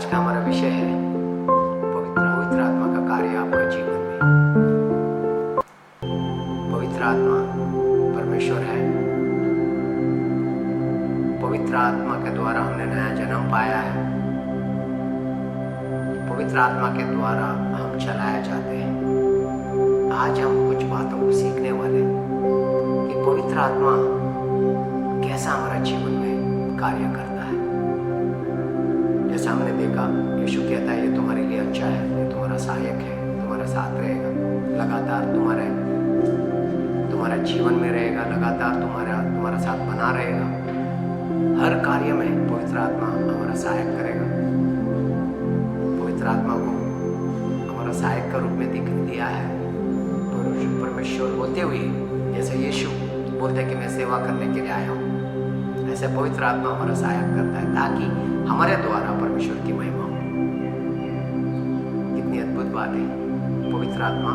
आज का हमारा विषय है पवित्र आत्मा का कार्य आपका जीवन में। पवित्र आत्मा परमेश्वर है। पवित्र आत्मा के द्वारा हमने नया जन्म पाया है। पवित्र आत्मा के द्वारा हम चलाए जाते हैं। आज हम कुछ बातों को सीखने वाले हैं कि पवित्र आत्मा कैसा हमारा जीवन में कार्य करता है। जैसा हमने देखा, यीशु कहता है ये तुम्हारे लिए अच्छा है, ये तुम्हारा सहायक है, तुम्हारा साथ रहेगा, लगातार तुम्हारा जीवन में रहेगा, लगातार तुम्हारा साथ बना रहेगा। हर कार्य में पवित्र आत्मा हमारा सहायक करेगा। पवित्र आत्मा को हमारा सहायक का रूप में दिख दिया है। परमेश्वर होते हुए जैसे यीशु बोलते कि मैं सेवा करने के लिए आया हूँ, ऐसे पवित्र आत्मा हमारा सहायक करता है ताकि हमारे द्वारा परमेश्वर की महिमा हो। कितनी अद्भुत बात है। पवित्र आत्मा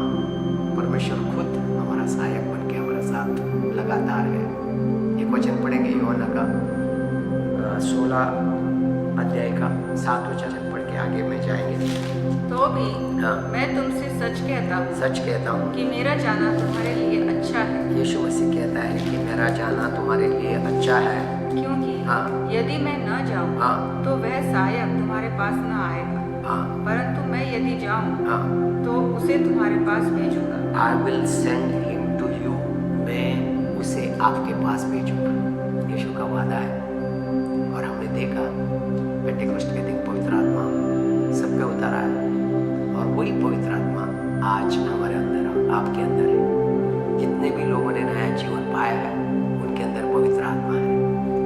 परमेश्वर खुद हमारा सहायक बन के हमारे साथ लगातार है। एक वचन पढ़ेंगे यूहन्ना का 16 अध्याय का 7 वचन पढ़ के आगे में जाएंगे। तो भी मैं तुमसे सच कहता हूँ कि मेरा जाना तुम्हारे लिए अच्छा है। यीशु मसीह कहता है कि मेरा जाना तुम्हारे लिए अच्छा है, क्योंकि यदि मैं न जाऊँ तो वह सहायक तुम्हारे पास न आएगा, परंतु मैं यदि जाऊँ तो उसे तुम्हारे पास भेजूंगा। I will send him to you. मैं उसे आपके पास भेजूंगा। यीशु का वादा है। और हमने देखा पेंटेकोस्ट के दिन पवित्र आत्मा सब पे उतारा है, और वही पवित्र आत्मा आज हमारे अंदर है, आपके अंदर है। जितने भी लोगों ने नया जीवन पाया है उनके अंदर पवित्र आत्मा है,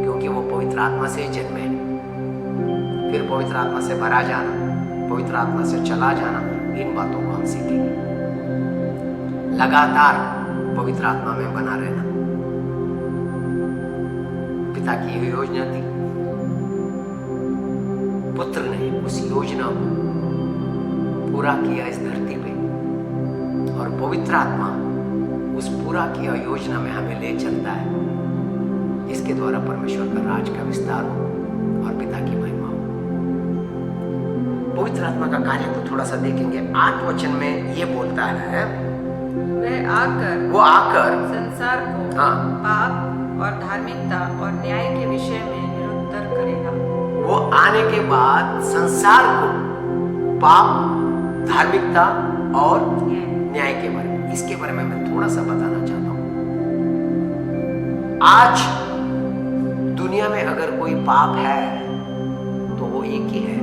क्योंकि वो पवित्र आत्मा से ही जन्मे। फिर पवित्र आत्मा से भरा जाना, पवित्र आत्मा से चला जाना, इन बातों को हम सीखेंगे। लगातार पवित्र आत्मा में बना रहना पिता की यह योजना थी। पुत्र ने उस योजना को पूरा किया इस धरती पे, और पवित्र आत्मा उस पूरा किया योजना में हमें ले चलता है, जिसके द्वारा परमेश्वर का राज का विस्तार हो और पिता की महिमा हो। पवित्र आत्मा का कार्य को थोड़ा सा देखेंगे। 8 वचन में ये बोलता है वो आकर संसार को पाप और धार्मिकता और न्याय के विषय में निरुत्तर करेगा। वो आने के बाद संसार को पाप, धार्मिकता और न्याय के बारे में, इसके बारे में मैं थोड़ा सा बताना चाहता हूं। आज दुनिया में अगर कोई पाप है तो वो एक ही है,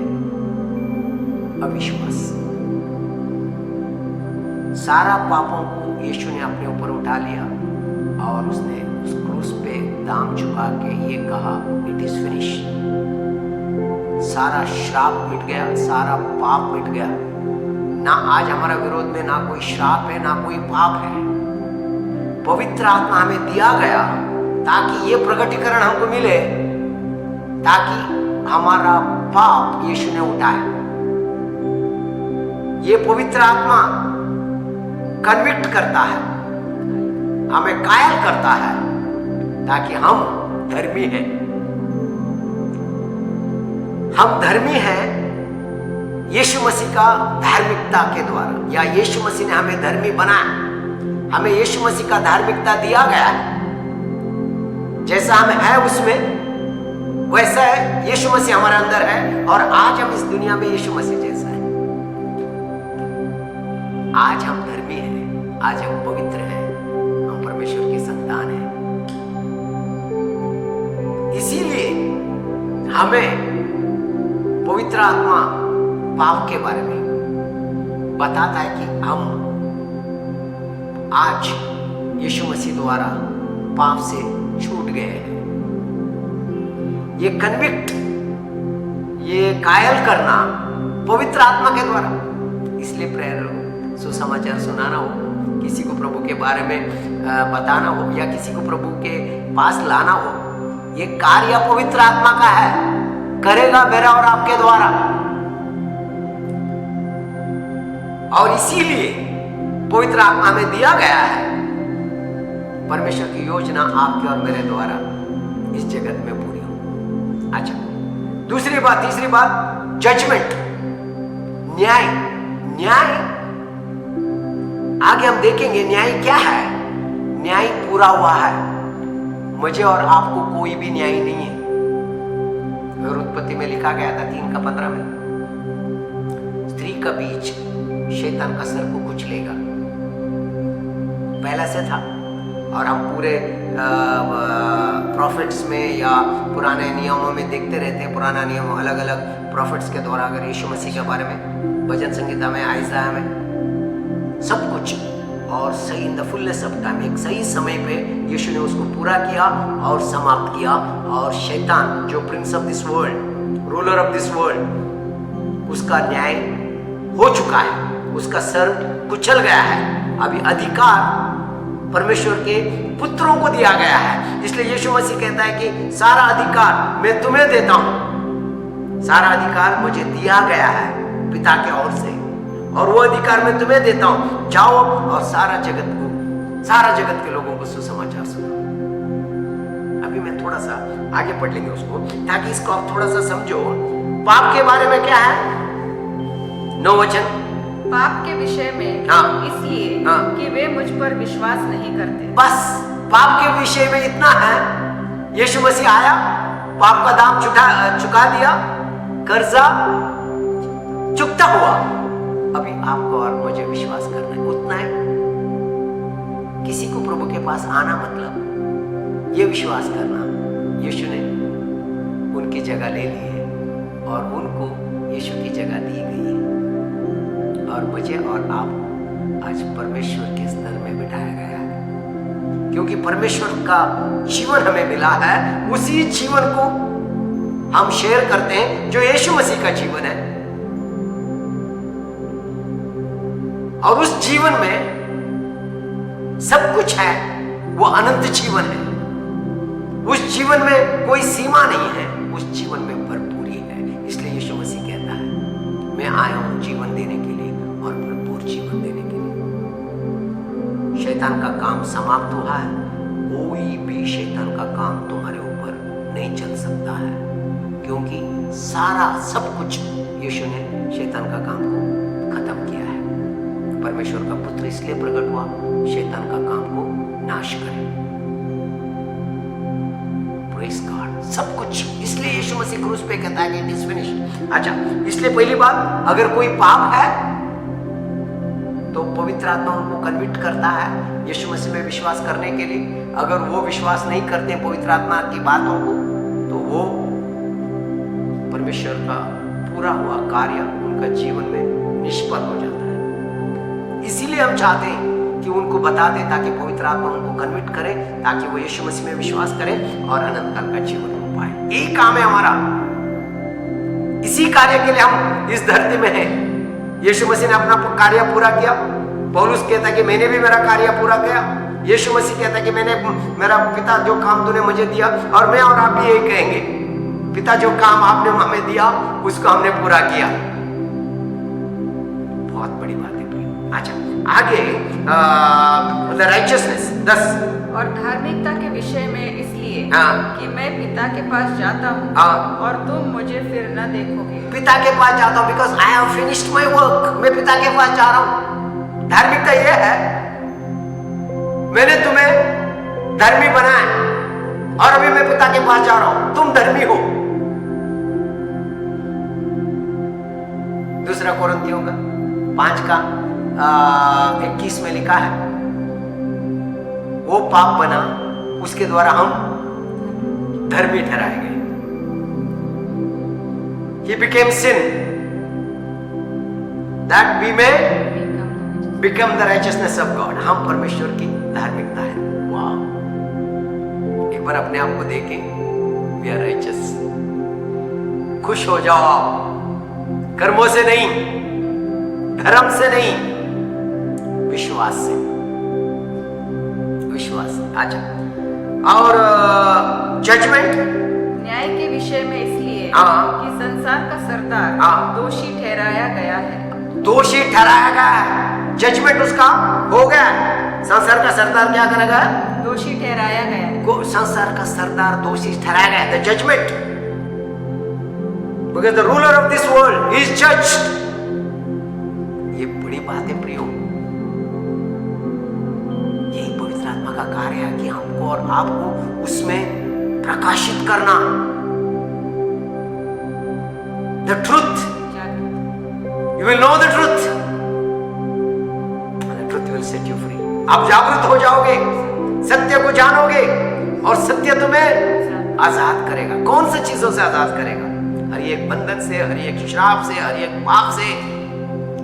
अविश्वास। सारा पापों को यीशु ने अपने ऊपर उठा लिया, और उसने उस क्रूस पे दाम चुका के ये कहा, इट इज फिनिश। सारा श्राप मिट गया, सारा पाप मिट गया। ना आज हमारा विरोध में ना कोई श्राप है, ना कोई पाप है। पवित्र आत्मा हमें दिया गया ताकि ये प्रकटीकरण हमको मिले, ताकि हमारा पाप यीशु ने उठाया। ये पवित्र आत्मा कन्विक्ट करता है, हमें कायल करता है, ताकि हम धर्मी हैं। हम धर्मी हैं यीशु मसीह का धार्मिकता के द्वारा, या यीशु मसीह ने हमें धर्मी बनाया। हमें यीशु मसीह का धार्मिकता दिया गया है। जैसा हम है उसमें, वैसा है यीशु मसीह हमारे अंदर है, और आज हम इस दुनिया में यीशु मसीह जैसा है। आज हम धर्मी हैं, आज हम पवित्र हैं, हम परमेश्वर की संतान हैं। इसीलिए हमें पवित्र आत्मा पाप के बारे में बताता है कि हम आज यीशु मसीह द्वारा पाप से छूट गए हैं। ये कन्विक्ट, ये कायल करना पवित्र आत्मा के द्वारा। इसलिए प्रेयर हो, सुसमाचार सुनाना हो, किसी को प्रभु के बारे में बताना हो, या किसी को प्रभु के पास लाना हो, ये कार्य पवित्र आत्मा का है, करेगा मेरा और आपके द्वारा। और इसीलिए पवित्र आत्मा में दिया गया है। परमेश्वर की योजना आपके और मेरे द्वारा इस जगत में पूरी हो। अच्छा, तीसरी बात, जजमेंट, न्याय। न्याय आगे हम देखेंगे न्याय क्या है। न्याय पूरा हुआ है, मुझे और आपको कोई भी न्याय नहीं है। और उत्पत्ति में लिखा गया था 3:15 में, स्त्री का बीज शैतान का सर को कुचलेगा। पहले से था, और हम पूरे प्रॉफिट्स में या पुराने नियमों में देखते रहते हैं। पुराना नियम अलग अलग प्रॉफिट्स के द्वारा, अगर यीशु मसीह के बारे में भजन संगीता में, आयसाया में, सब कुछ और सही in the fullness of time, एक सही समय पे यीशु ने उसको पूरा किया और समाप्त किया। और शैतान जो Prince of this world, ruler of this world, उसका न्याय हो चुका है, उसका सर कुचल गया है। अभी अधिकार परमेश्वर के पुत्रों को दिया गया है। इसलिए यीशु मसीह कहता है कि सारा अधिकार मैं तुम्हें देता हूं, सारा अधिकार मुझे दिया गया है पिता के ओर से, और वो अधिकार मैं तुम्हें देता हूं। जाओ और सारा जगत के लोगों को सुसमाचार सुनाओ। अभी मैं थोड़ा सा आगे पढ़ लेंगे उसको, ताकि इसको आप थोड़ा सा समझो। पाप के बारे में क्या है? 9 वचन पाप के विषय में, हाँ, इसलिए हाँ, कि वे मुझ पर विश्वास नहीं करते। बस पाप के विषय में इतना है। यीशु मसीह आया, पाप का दाम चुका दिया, कर्जा चुकता हुआ। अभी आपको और मुझे विश्वास करना है, उतना है। किसी को प्रभु के पास आना मतलब ये विश्वास करना यीशु ने उनकी जगह ले ली है और उनको यीशु की जगह दी गई है, और मुझे और आप आज परमेश्वर के स्तर में बिठाया गया है। क्योंकि परमेश्वर का जीवन हमें मिला है, उसी जीवन को हम शेयर करते हैं जो यीशु मसीह का जीवन है। और उस जीवन में सब कुछ है, वो अनंत जीवन है। उस जीवन में कोई सीमा नहीं है, उस जीवन में भरपूरी है। इसलिए यीशु मसीह कहता है मैं आया हूं जीवन देने के लिए और भरपूर जीवन देने के लिए। शैतान का काम समाप्त हुआ है। कोई भी शैतान का काम तुम्हारे ऊपर नहीं चल सकता है, क्योंकि सारा सब कुछ यीशु ने शैतान का काम को खत्म किया है। परमेश्वर का पुत्र इसलिए प्रकट हुआ शैतान का काम को नाश करे। Praise God. सब कुछ इसलिए यीशु मसीह क्रूस पे कहता है कि इट इज फिनिश्ड। अच्छा, इसलिए पहली बात, अगर कोई पाप है तो पवित्र आत्मा उनको कन्विक्ट करता है यीशु मसीह में विश्वास करने के लिए। अगर वो विश्वास नहीं करते पवित्र आत्मा की बातों को, तो वो परमेश्वर का पूरा हुआ कार्य उनका जीवन में निष्फल हो जाता है। इसीलिए हम चाहते हैं कि उनको बता दें, ताकि पवित्र आत्मा उनको कन्विक्ट करे, ताकि वो यीशु मसीह में विश्वास करें और अनंत काल का जीवन हो पाए। यही काम है हमारा। इसी कार्य के लिए हम इस धरती में हैं। यीशु मसीह ने अपना कार्य पूरा किया। पौलुस कहता है कि मैंने भी मेरा कार्य पूरा किया। यीशु मसीह कहता है कि मैंने मेरा पिता जो काम तूने मुझे दिया, और मैं और आप भी यही कहेंगे, पिता जो काम आपने हमें दिया उसको हमने पूरा किया। बहुत बड़ी बात है। अच्छा, आगे राइचियसनेस 10 और धार्मिकता के विषय में इसलिए हाँ, कि मैं पिता के पास जाता हूँ हाँ, और तुम मुझे फिर न देखोगे। पिता के पास जाता हूँ because I have finished my work. मैं पिता के पास जा रहा हूँ। धार्मिकता यह है, मैंने तुम्हें धर्मी बनाया और अभी मैं पिता के पास जा रहा हूं, तुम धर्मी हो। दूसरा कोरिन्थियों का 5:21 में लिखा है, वो पाप बना उसके द्वारा हम धर्मी ठहराए गए। He became sin that we may become the righteousness of God। हम परमेश्वर की धार्मिकता है। वाह, एक बार अपने आप को देखें, we are righteous। खुश हो जाओ आप, कर्मों से नहीं, धर्म से नहीं, विश्वास से, विश्वास से। अच्छा, और जजमेंट न्याय के विषय में इसलिए कि संसार का सरदार दोषी ठहराया गया है। दोषी ठहराया गया है। जजमेंट उसका हो गया। संसार का सरदार क्या करेगा? दोषी ठहराया गया। संसार का सरदार दोषी ठहराया गया। The judgement Because the ruler of this world is judged. ये बड़ी बात है प्रियो। यही पवित्र आत्मा का कार्य है कि हमको और आपको उसमें प्रकाशित करना। The truth. You will know the truth. And the truth will set you free. आप जागृत हो जाओगे, सत्य को जानोगे और सत्य तुम्हें आजाद करेगा। कौन सी चीजों से आजाद करेगा? हर एक बंधन से, हर एक श्राप से, हर एक पाप से।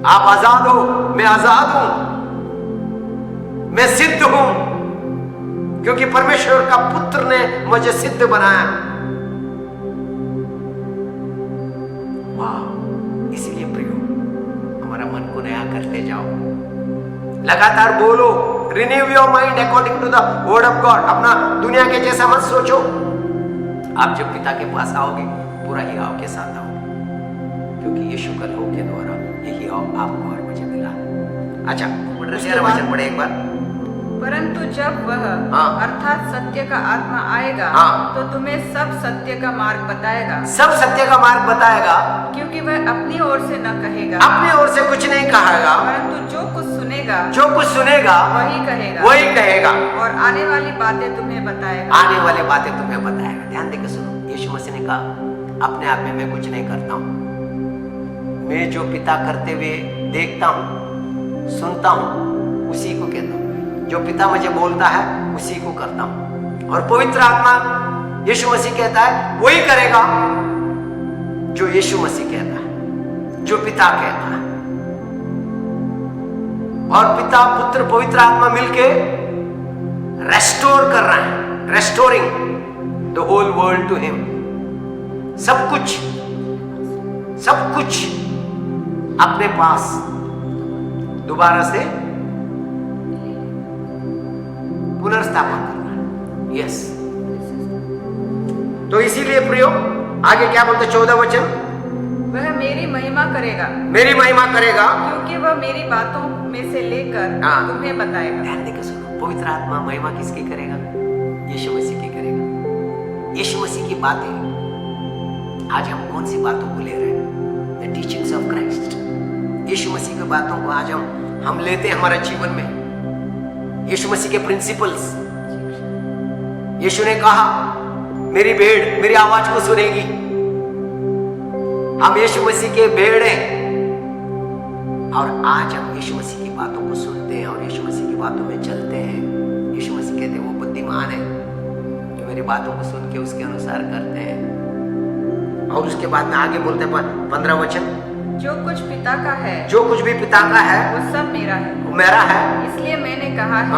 आप आजाद हो, मैं आजाद हूं, मैं सिद्ध हूं, क्योंकि परमेश्वर का पुत्र ने मुझे सिद्ध बनाया। वाह! इसीलिए प्रियो, हमारा मन को नया करते जाओ, लगातार बोलो, renew your mind according to the word of God. अपना दुनिया के जैसा मत सोचो। आप जब पिता के पास आओगे, पूरा हियाव के साथ आओ, क्योंकि यीशु का लहू के द्वारा ये हियाव आपको और मुझे मिला। अच्छा, 13वां वचन पढ़े एक बार। परंतु जब वह अर्थात सत्य का आत्मा आएगा तो तुम्हें सब सत्य का मार्ग बताएगा। सब सत्य का मार्ग बताएगा, क्योंकि वह अपनी ओर से न कहेगा, अपनी ओर से कुछ नहीं कहेगा, परंतु जो कुछ सुनेगा वही कहेगा और आने वाली बातें तुम्हें बताएगा। आने वाली बातें तुम्हें बताएगा। ध्यान देकर सुनो, यीशु मसीह ने कहा, अपने आप में मैं कुछ नहीं करता हूं, मैं जो पिता करते हुए देखता हूं, सुनता हूं, उसी को कहता हूं। जो पिता मुझे बोलता है उसी को करता हूं। और पवित्र आत्मा, यीशु मसीह कहता है, वही करेगा जो यीशु मसीह कहता है, जो पिता कहता है। और पिता, पुत्र, पवित्र आत्मा मिलके रेस्टोर कर रहे हैं, restoring the whole world to him. सब कुछ अपने पास दोबारा से पुनर्स्थापन करना। यस, तो इसीलिए प्रियो, आगे क्या बोलते? 14 वचन, वह मेरी महिमा करेगा, मेरी महिमा करेगा, क्योंकि वह मेरी बातों में से लेकर तुम्हें बताएगा। ध्यान देकर सुनो, पवित्र आत्मा महिमा किसकी करेगा? यीशु मसीह की करेगा। यीशु मसीह की बातें, आज हम कौन सी बातों को ले रहे हैं? The teachings of Christ. Yeshu Masih की बातों को आज हम लेते हैं हमारे जीवन में। यीशु मसीह के प्रिंसिपल्स। यीशु ने कहा, मेरी भेड़ मेरी आवाज को सुनेगी। हम यीशु मसीह के भेड़ हैं, और आज हम यीशु मसीह की बातों को सुनते हैं और यीशु मसीह की बातों में चलते हैं। यीशु मसीह कहते हैं, वो बुद्धिमान है जो मेरी बातों को सुन के उसके अनुसार करते हैं। और उसके बाद में आगे बोलते हैं 15 वचन, जो कुछ पिता का है, जो कुछ भी पिता का है, वो सब मेरा है, वो मेरा है। इसलिए मैंने कहा है,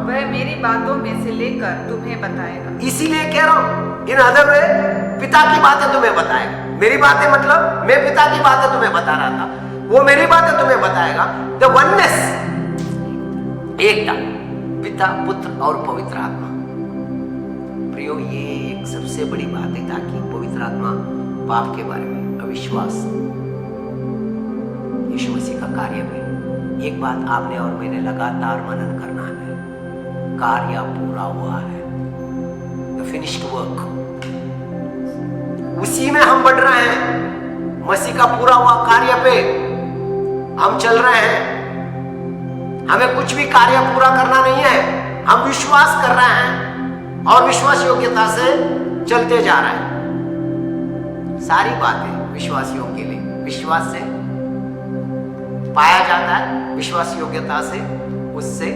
वह मेरी बातों में से लेकर तुम्हें बताएगा। इसीलिए कह रहा हूं, इन अदर वे पिता की बातें तुम्हें बताएगा। मेरी बातें मतलब मैं पिता की बातें तुम्हें बता रहा था, वो मेरी बातें तुम्हें बताएगा। द वननेस, एकता, पिता, पुत्र और पवित्र आत्मा। प्रियो, ये एक सबसे बड़ी बात है, ताकि पवित्र आत्मा पाप के बारे में, अविश्वास, यीशु मसीह का कार्य में, एक बात आपने और मैंने लगातार मनन करना है, कार्य पूरा हुआ है, द फिनिश्ड वर्क। उसी में हम बढ़ रहे हैं, मसीह का पूरा हुआ कार्य पे हम चल रहे हैं। हमें कुछ भी कार्य पूरा करना नहीं है, हम विश्वास कर रहे हैं और विश्वास योग्यता से चलते जा रहे हैं। सारी बातें विश्वास योग्य के लिए, विश्वास से पाया जाता है, विश्वास योग्यता से उससे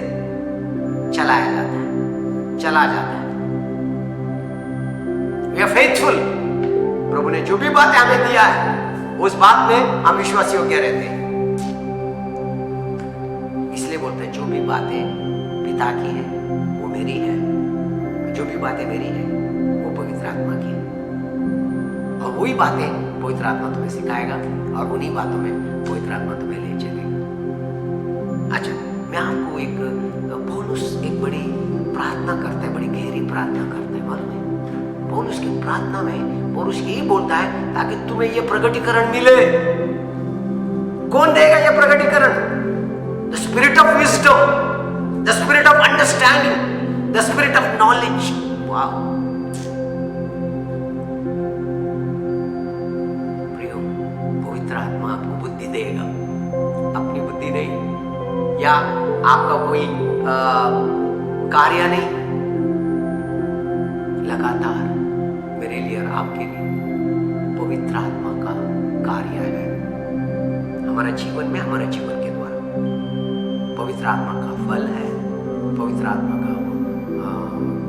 चलाया जाता है, चला जाता है। We are faithful. प्रभु ने जो भी बातें हमें दिया है, उस बात में हम विश्वास योग्य रहते हैं। इसलिए बोलते हैं, जो भी बातें पिता की है वो मेरी है, जो भी बातें मेरी है वो पवित्र आत्मा की है। और वही बातें पवित्र आत्मा तुम्हें सिखाएगा और उन्हीं बातों में पवित्र आत्मा तुम्हें ले चलेगा। अच्छा, मैं आपको एक पौलुस एक बड़ी प्रार्थना करता है, बड़ी गहरी प्रार्थना करता है, मालूम है? पौलुस की प्रार्थना में पौलुस यही बोलता है, ताकि तुम्हें ये प्रगटीकरण मिले। कौन देगा ये प्रगटीकरण? The spirit of wisdom, the spirit of understanding, the spirit of knowledge. वाह या आपका कोई कार्य नहीं, लगातार मेरे लिए और आपके लिए पवित्र आत्मा का कार्य है हमारे जीवन में, हमारे जीवन के द्वारा। पवित्र आत्मा का फल है, पवित्र आत्मा का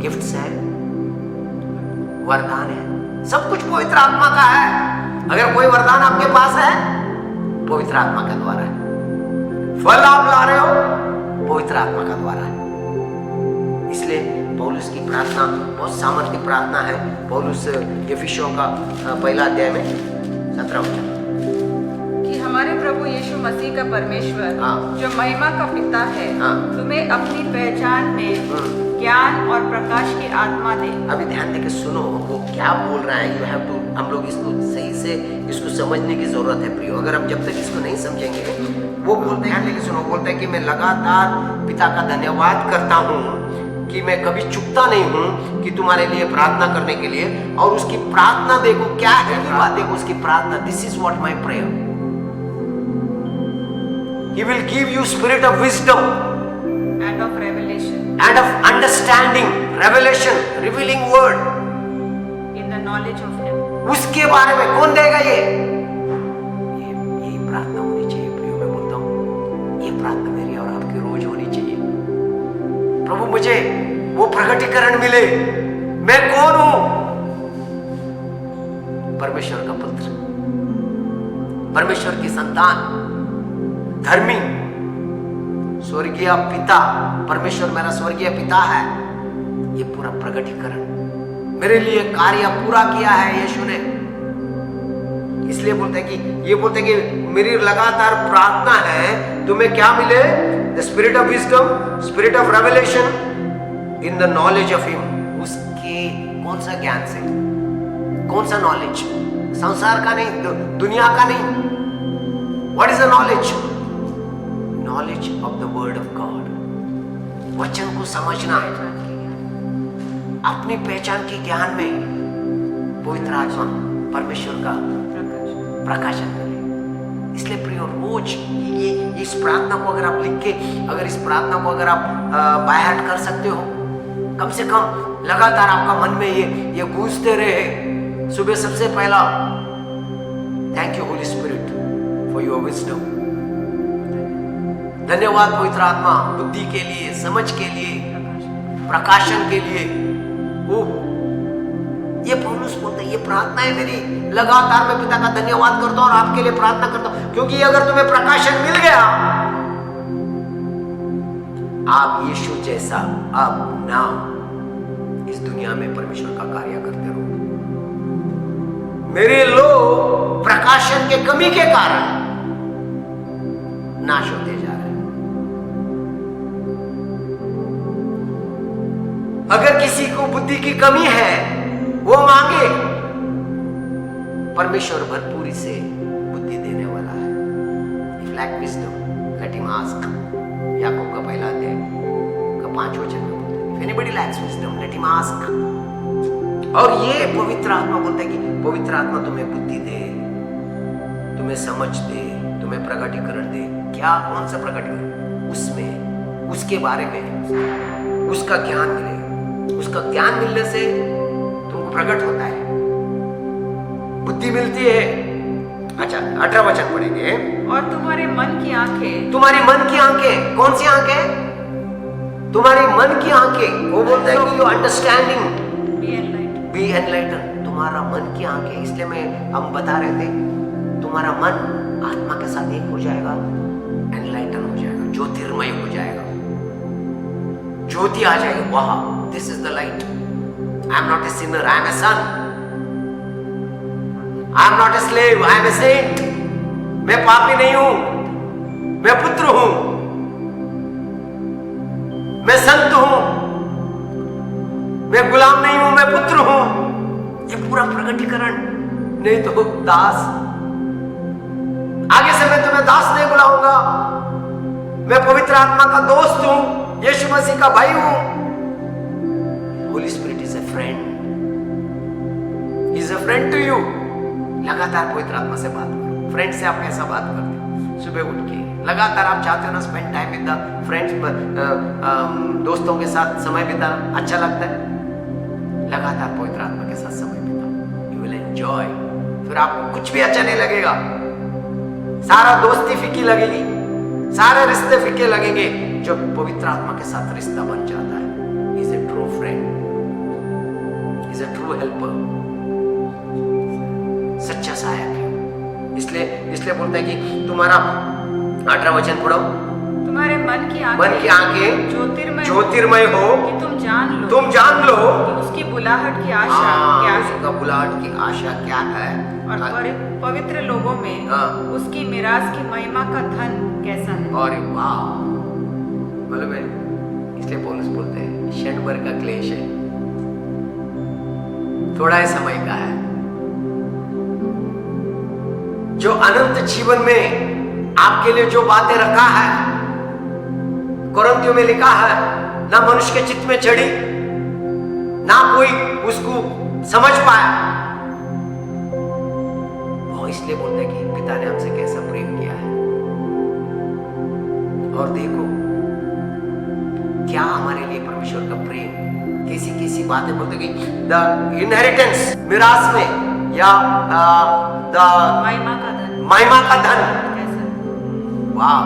गिफ्ट्स है, वरदान है, सब कुछ पवित्र आत्मा का है। अगर कोई वरदान आपके पास है, पवित्र आत्मा का द्वारा है। फल आप ला रहे हो, पवित्र आत्मा का द्वारा है। इसलिए पौलुस की प्रार्थना बहुत सामर्थ्य प्रार्थना है। पौलुस एफिसियों का पहला अध्याय में 17 वचन कि हमारे प्रभु यीशु मसीह का परमेश्वर जो महिमा का पिता है तुम्हें अपनी पहचान में ज्ञान और प्रकाश की आत्मा दे। अभी ध्यान देके सुनो वो क्या बोल रहा है। यू हैव टू, हम लोग इसको सही से इसको समझने की जरूरत है प्रियो। अगर हम जब तक इसको नहीं समझेंगे, वो बोलते हैं, लेकिन सुनो, बोलते हैं कि मैं लगातार पिता का धन्यवाद करता हूँ कि मैं कभी चुकता नहीं हूँ कि तुम्हारे लिए प्रार्थना करने के लिए। और उसकी प्रार्थना देखो क्या है, बात देखो उसकी प्रार्थना। This is what my prayer, he will give you spirit of wisdom end of revelation and of understanding, revelation, revealing word, in the knowledge of him. उसके बारे में कौन देगा ये प्रार्थना होनी चाहिए प्रियो। मैं बोलता हूँ ये प्रार्थना मेरी और आपकी रोज होनी चाहिए। प्रभु मुझे वो प्रकटीकरण मिले, मैं कौन हूं, परमेश्वर का पुत्र, परमेश्वर की संतान, धर्मी, स्वर्गीय पिता। परमेश्वर मेरा स्वर्गीय पिता है। ये पूरा प्रकटीकरण मेरे लिए कार्य पूरा किया है यीशु ने। इसलिए बोलते हैं कि ये बोलते हैं कि मेरी लगातार प्रार्थना है तुम्हें क्या मिले, the spirit of wisdom, spirit of revelation in the knowledge of him. उसके कौन सा ज्ञान से, कौन सा नॉलेज, संसार का नहीं, दुनिया का नहीं। What is the knowledge? Knowledge of the word of God, वचन को समझना, अपनी पहचान के ज्ञान में पवित्र आत्मा परमेश्वर का प्रकाशन करे। इसलिए प्रियो रोज ये इस प्रार्थना को अगर आप लिख के, अगर इस प्रार्थना को अगर आप बाय हार्ट कर सकते हो, कम से कम लगातार आपका मन में ये गूंजते रहे। सुबह सबसे पहला thank you Holi spirit for your wisdom. धन्यवाद पवित्र आत्मा बुद्धि के लिए, समझ के लिए, प्रकाशन के लिए। ये पौलुस बोलते हैं ये प्रार्थना है मेरी, लगातार मैं पिता का धन्यवाद करता हूं और आपके लिए प्रार्थना करता हूं, क्योंकि अगर तुम्हें प्रकाशन मिल गया, आप यीशु जैसा अब ना इस दुनिया में परमेश्वर का कार्य करते रहो। मेरे लोग प्रकाशन के कमी के कारण नाश होते जा रहे हैं। अगर किसी को बुद्धि की कमी है, वो मांगे, परमेश्वर भरपूरी से बुद्धि देने वाला है। If lack wisdom, let him ask। याकूब का पहला अध्याय का 5 वचन में बोलते हैं, If anybody lacks wisdom, let him ask। और ये पवित्र आत्मा बोलता है कि पवित्र आत्मा तुम्हें बुद्धि दे, तुम्हें समझ दे, तुम्हें प्रकटीकरण दे। क्या, कौन सा प्रकटीकरण? उसमें, उसके बारे में उसका ज्ञान मिले। उसका ज्ञान मिलने से तुमको प्रकट होता है, बुद्धि मिलती है। अच्छा 18 वचन पढ़ेंगे। और तुम्हारे मन की आंखें, तुम्हारी मन की आंखें, कौन सी आंखें? तुम्हारी मन की आंखें। वो बोलता है कि योर अंडरस्टैंडिंग बी एनलाइटन। तुम्हारा मन की आंखें, इसलिए हम बता रहे थे, तुम्हारा मन आत्मा के साथ एक हो जाएगा, एनलाइटन हो जाएगा, ज्योतिर्मय हो जाएगा, ज्योति आ जाएगी। वाह, this is the light. I am not a sinner, I am a son. I am not a slave, I am a saint. मैं पापी नहीं हूं, मैं पुत्र हूं, मैं संत हूं, मैं गुलाम नहीं हूं, मैं पुत्र हूं। ये पूरा प्रकटीकरण, नहीं तो दास। आगे से मैं तुम्हें दास नहीं बुलाऊंगा, मैं पवित्र आत्मा का दोस्त हूं, यीशु मसीह का भाई हूं। Holy Spirit is a friend, is a friend to you. लगातार पवित्र आत्मा से बात करो। फ्रेंड से आप कैसा बात करते हो? सुबह उठ के लगातार आप चाहते हो ना spend time with the friends, दोस्तों के साथ समय बिताना अच्छा लगता है, लगातार पवित्र आत्मा के साथ समय बिताओ, यू विल एंजॉय। फिर आपको कुछ भी अच्छा नहीं लगेगा, सारा दोस्ती फीकी लगेगी, सारे रिश्ते फीके लगेंगे। जो पवित्र आत्मा के साथ रिश्ता बन जाता है, is a true friend, is A true helper, सच्चा सहायक है। इसलिए बोलता है कि तुम्हारा 18 वचन पढ़ो, तुम्हारे मन की आंखें ज्योतिर्मय हो कि तुम जान लो कि उसकी बुलाहट की आशा क्या है, उसका बुलाहट की आशा क्या है, और पवित्र लोगों में उसकी मिरास की महिमा का धन कैसा है। और वाह, मालूम है, इसलिए पौलुस बोलते हैं क्षण भर का क्लेश है, थोड़ा ही समय का है, जो अनंत जीवन में आपके लिए जो बातें रखा है, कुरिन्थियों में लिखा है, ना मनुष्य के चित्त में चढ़ी, ना कोई उसको समझ पाया। वो इसलिए बोलते हैं कि पिता ने हमसे कैसा प्रेम किया है, और देखो क्या हमारे लिए परमेश्वर का प्रेम, कैसी बातें बोलते कि द इनहेरिटेंस, मिरास में, या द महिमा का धन। वाह,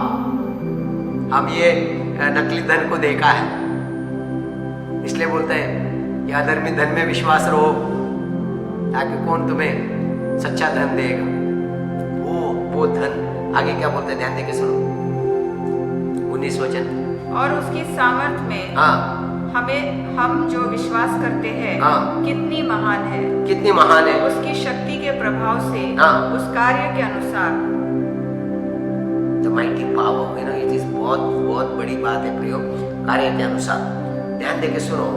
हम ये नकली धन को देखा है, इसलिए बोलते हैं कि अधर्मी धन में विश्वास रहो, ताकि कौन तुम्हें सच्चा धन देगा। वो धन आगे क्या बोलते हैं, ध्यान देके सुनो, 19 वचन। और उसकी सामर्थ में हम जो विश्वास करते हैं कितनी महान है, उसकी शक्ति के प्रभाव से, उस कार्य के अनुसार। The mighty power, it is बहुत बड़ी बात है प्रियो, कार्य के अनुसार। ध्यान देके सुनो,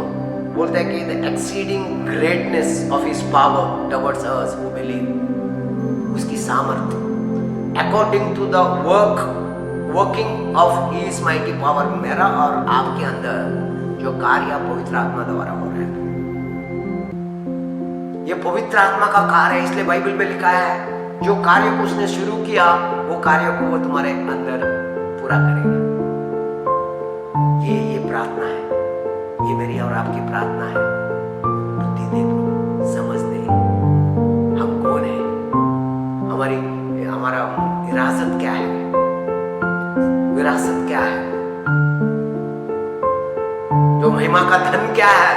बोलते हैं कि the exceeding greatness of his power towards us who believe, उसकी सामर्थ्य, according to the working of his mighty power, मेरा और आपके अंदर जो कार्य पवित्र आत्मा द्वारा हो रहा है, ये पवित्र आत्मा का कार्य है। इसलिए बाइबल में लिखा है जो कार्य को उसने शुरू किया, वो कार्य को वो तुम्हारे अंदर पूरा करेगा। ये प्रार्थना है, ये मेरी और आपकी प्रार्थना है। बुद्धि दे दो, समझ दे हम कौन है, हमारा विरासत क्या है, जो महिमा का धन क्या है,